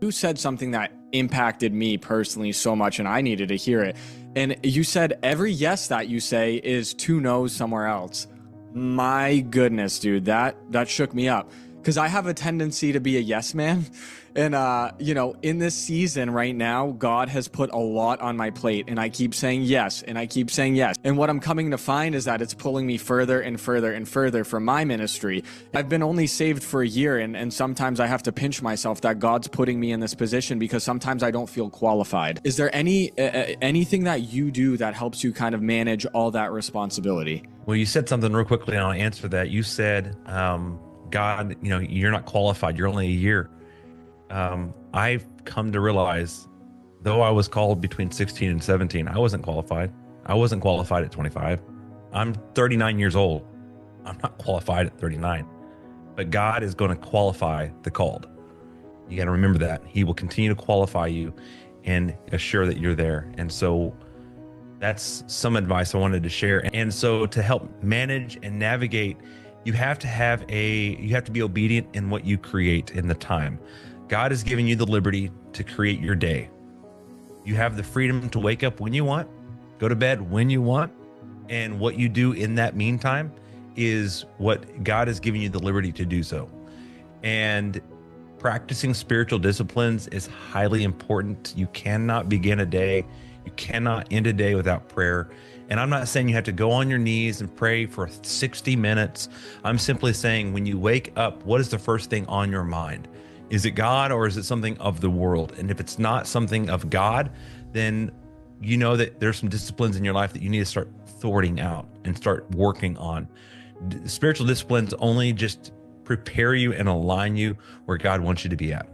You said something that impacted me personally so much, and I needed to hear it. And you said every yes that you say is two no's somewhere else. My goodness, dude, that shook me up because I have a tendency to be a yes man. And in this season right now, God has put a lot on my plate, and I keep saying yes, and I keep saying yes. And what I'm coming to find is that it's pulling me further and further and further from my ministry. I've been only saved for a year, and sometimes I have to pinch myself that God's putting me in this position because sometimes I don't feel qualified. Is there anything that you do that helps you kind of manage all that responsibility? Well, you said something real quickly, and I'll answer that. You said, God, you're not qualified. You're only a year. I've come to realize, though I was called between 16 and 17, I wasn't qualified. I wasn't qualified at 25. I'm 39 years old. I'm not qualified at 39. But God is going to qualify the called. You got to remember that. He will continue to qualify you and assure that you're there. And so that's some advice I wanted to share. And so to help manage and navigate, you have to be obedient in what you create in the time. God has given you the liberty to create your day. You have the freedom to wake up when you want, go to bed when you want, and what you do in that meantime is what God has given you the liberty to do so. And practicing spiritual disciplines is highly important. You cannot begin a day, you cannot end a day without prayer. And I'm not saying you have to go on your knees and pray for 60 minutes. I'm simply saying when you wake up, what is the first thing on your mind? Is it God or is it something of the world? And if it's not something of God, then you know that there's some disciplines in your life that you need to start sorting out and start working on. Spiritual disciplines only just prepare you and align you where God wants you to be at.